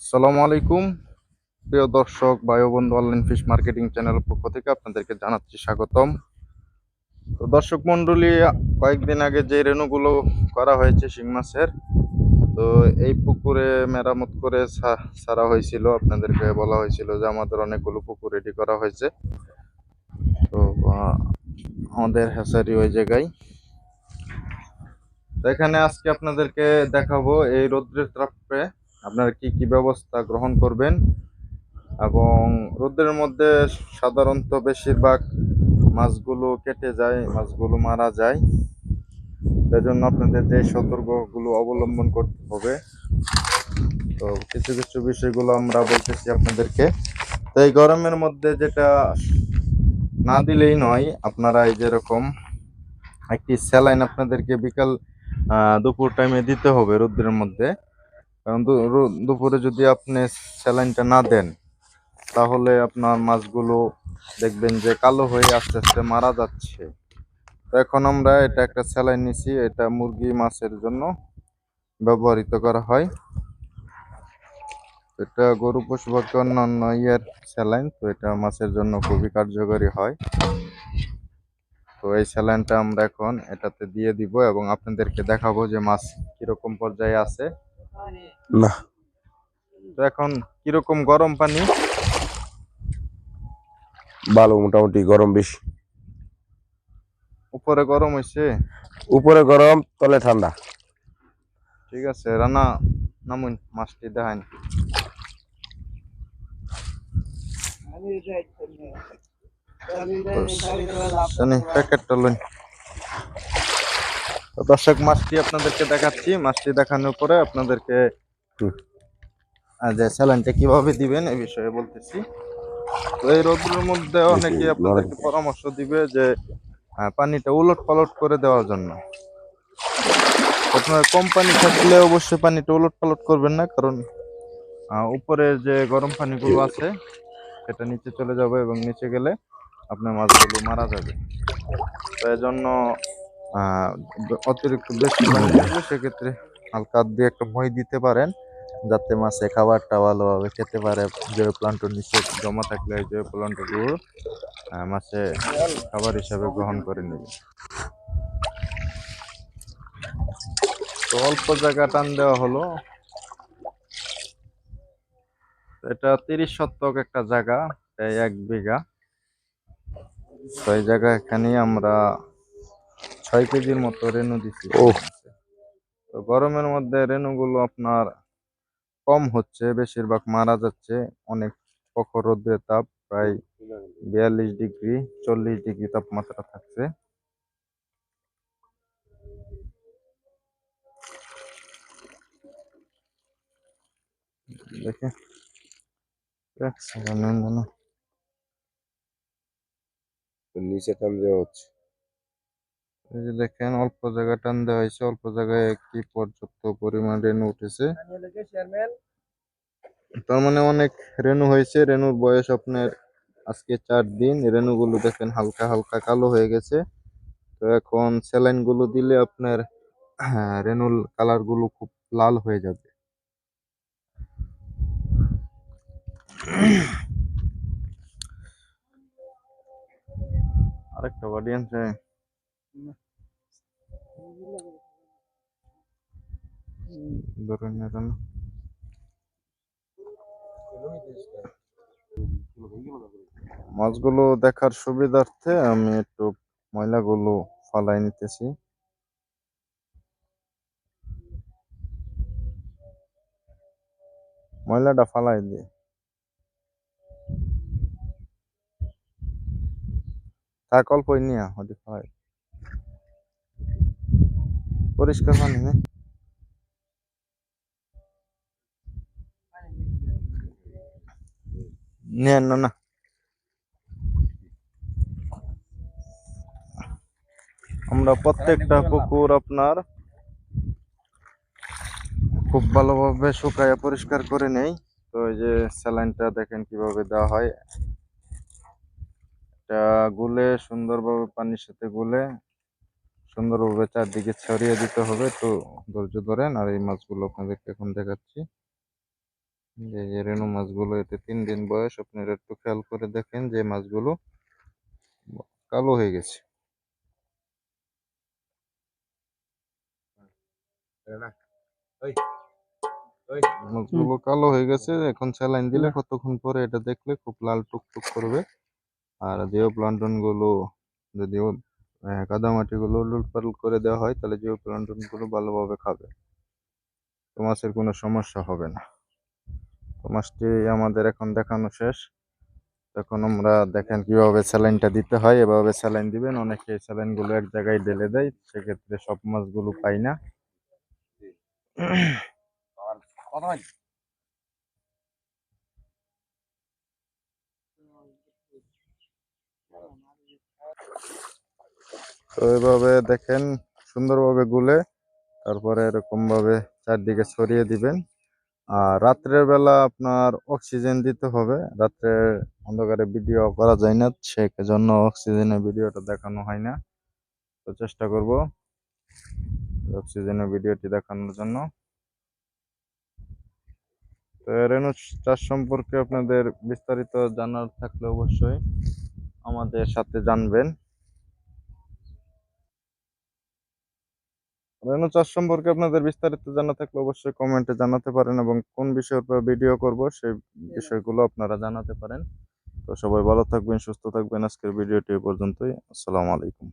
আসসালামু আলাইকুম প্রিয় দর্শক ভাই ও বন্ধু, অনলাইন ফিশ মার্কেটিং চ্যানেলের পক্ষ থেকে আপনাদেরকে জানাচ্ছি স্বাগতম। তো দর্শক মন্ডলী, কয়েকদিন আগে যে রেণুগুলো করা হয়েছে শিং মাছের, তো এই পুকুরে মেরামত করে ছাড়া হয়েছিল। আপনাদেরকে বলা হয়েছিল যে আমাদের অনেকগুলো পুকুর রেডি করা হয়েছে। তো আহ, আমাদের হ্যাচারি ওই জায়গায়। তো এখানে আজকে আপনাদেরকে দেখাবো এই রৌদ্রের তাপে আপনারা কি কি ব্যবস্থা গ্রহণ করবেন। এবং রোদের মধ্যে সাধারণত বেশিরভাগ মাছগুলো কেটে যায়, মাছগুলো মারা যায়। সেজন্য আপনাদের যে সতর্কগুলো অবলম্বন করতে হবে, তো কিছু কিছু বিষয়গুলো আমরা বলতেছি আপনাদেরকে। তো এই গরমের মধ্যে যেটা না দিলেই নয়, আপনারা এই যেরকম একটি স্যালাইন আপনাদেরকে বিকাল দুপুর টাইমে দিতে হবে রোদ্রের মধ্যে। কারণ দুপুরে যদি আপনি স্যালাইনটা না দেন, তাহলে আপনার মাছগুলো দেখবেন যে কালো হয়ে আস্তে আস্তে মারা যাচ্ছে। তো এখন আমরা এটা একটা স্যালাইন নিছি, এটা মুরগি মাছের জন্য ব্যবহৃত করা হয়। এটা গরু পশু পাখি অন্যান্য স্যালাইন, তো এটা মাছের জন্য খুবই কার্যকরী হয়। তো এই স্যালাইনটা আমরা এখন এটাতে দিয়ে দিব এবং আপনাদেরকে দেখাবো যে মাছ কিরকম পর্যায়ে আছে। না, তো এখন কিরকম গরম পানি? ভালো, মোটামুটি গরম বেশি। উপরে গরম হয়েছে, উপরে গরম, তলে ঠান্ডা। ঠিক আছে। রান্না নামুন, মাছটি দেখান। প্যাকেটটা লইন। তো দর্শক, মাছটি আপনাদেরকে দেখাচ্ছি। মাছটি দেখানোর পরে আপনাদেরকে হুম, যে স্যালাইনটা কিভাবে দিবেন এই বিষয়ে বলতেছি। তো এই রোদের মধ্যে বেশি অনেকে নরম। আপনাদেরকে পরামর্শ দিবে যে পানিটা উলট পালট করে দেওয়ার জন্য। আপনার কম পানি থাকলে অবশ্যই পানিটা উলট পালট করবেন না, কারণ উপরের যে গরম পানিগুলো আছে সেটা নিচে চলে যাবে এবং নিচে গেলে আপনার মাছগুলো মারা যাবে। তো এজন্য আহ অতিরিক্ত বেশি পানি থাকলে সেক্ষেত্রে হালকা দিয়ে একটা মই দিতে পারেন, যাতে মাছে খাবারটা ভালোভাবে খেতে পারে। জৈব প্লান্টন নিচে জমা থাকলে এই জৈব প্লান্টনগুলো মাছে খাবার হিসাবে গ্রহণ করে নেবে। তো অল্প জায়গা টান দেওয়া হলো। এটা 30 শতক একটা জায়গা, প্রায় 1 বিঘা। তো এই জায়গা এখানে আমরা 6 কেজির মতো রেনু দিচ্ছি। ও, তো গরমের মধ্যে রেনুগুলো আপনার কম হচ্ছে, বেশিরভাগ মারা যাচ্ছে। অনেক প্রখর রোদ্রের তাপ, প্রায় 42 ডিগ্রি 40 ডিগ্রি তাপমাত্রা থাকছে। দেখে এক সেকেন্ড না, নিচে টান দেওয়া হচ্ছে। এই যে দেখেন অল্প জায়গা টান দেওয়া হয়েছে, অল্প জায়গায় কি পর্যাপ্ত পরিমাণ রেনু উঠেছে। তার মানে অনেক রেনু হয়েছে। রেনুর বয়স আপনার আজকে 4 দিন। রেনুগুলো দেখেন হালকা হালকা কালো হয়ে গেছে। তো এখন স্যালাইন গুলো দিলে আপনার রেনুর কালার গুলো খুব লাল হয়ে যাবে। আরেকটা অডিয়েন্স ধরে নেন। মাছগুলো দেখার সুবিধার্থে আমি একটু ময়লাগুলো ফালাই নিতেছি। ময়লাটা ফালাই দিয়ে থাক, অল্পই নিয়ে ওটি ফালাই। পরিষ্কার পানি নিয়ে না না। আমরা প্রত্যেকটা পুকুর আপনার খুব ভালোভাবে শুকাইয়া পরিষ্কার করে নেই। তো এই যে স্যালাইনটা দেখেন কিভাবে দেওয়া হয়। এটা গুলে সুন্দরভাবে পানির সাথে গুলে সুন্দরভাবে চারদিকে ছড়িয়ে দিতে হবে। একটু ধৈর্য ধরেন, আর এই মাছগুলো আপনাদেরকে এখন দেখাচ্ছি। যে রেনু মাছগুলো, এতে 3 দিন বয়স। আপনারা একটু খেয়াল করে দেখেন যে মাছগুলো কালো হয়ে গেছে। মাছগুলো কালো হয়ে গেছে, এখন স্যালাইন দিলে কতক্ষণ পরে এটা দেখলে খুব লাল টুকটুক করবে। আর জিও প্লান্টন গুলো যদিও কাদামাটি গুলো উলট পালট করে দেওয়া হয়, তাহলে জিও প্লান্টন গুলো ভালোভাবে খাবে, তো মাছের কোনো সমস্যা হবে না। তো মাছটি আমাদের এখন দেখানো শেষ। এখন আমরা দেখেন কিভাবে স্যালাইনটা দিতে হয়, এভাবে স্যালাইন দিবেন। অনেকে স্যালাইন গুলো এক জায়গায় ঢেলে দেয়, সেক্ষেত্রে সব মাছগুলো পাই না। তো এভাবে দেখেন সুন্দরভাবে গুলে তারপরে এরকম ভাবে চারদিকে ছড়িয়ে দিবেন। আর রাত্রের বেলা আপনার অক্সিজেন দিতে হবে। রাত্রে অন্ধকারে ভিডিও করা যায় না, সেজন্য অক্সিজেনের ভিডিওটা দেখানো হয় না। তো চেষ্টা করব অক্সিজেনের ভিডিওটি দেখানোর জন্য। তো রেনু চাষ সম্পর্কে আপনাদের বিস্তারিত জানার থাকলে অবশ্যই আমাদের সাথে জানবেন। রেনু চাষ সম্পর্কে আপনাদের বিস্তারিত জানা থাকলে অবশ্যই কমেন্টে জানাতে পারেন, এবং কোন বিষয়ের উপর ভিডিও করব সেই বিষয়গুলো আপনারা জানাতে পারেন। তো সবাই ভালো থাকবেন, সুস্থ থাকবেন। আজকের ভিডিওটি এ পর্যন্তই। আসসালামু আলাইকুম।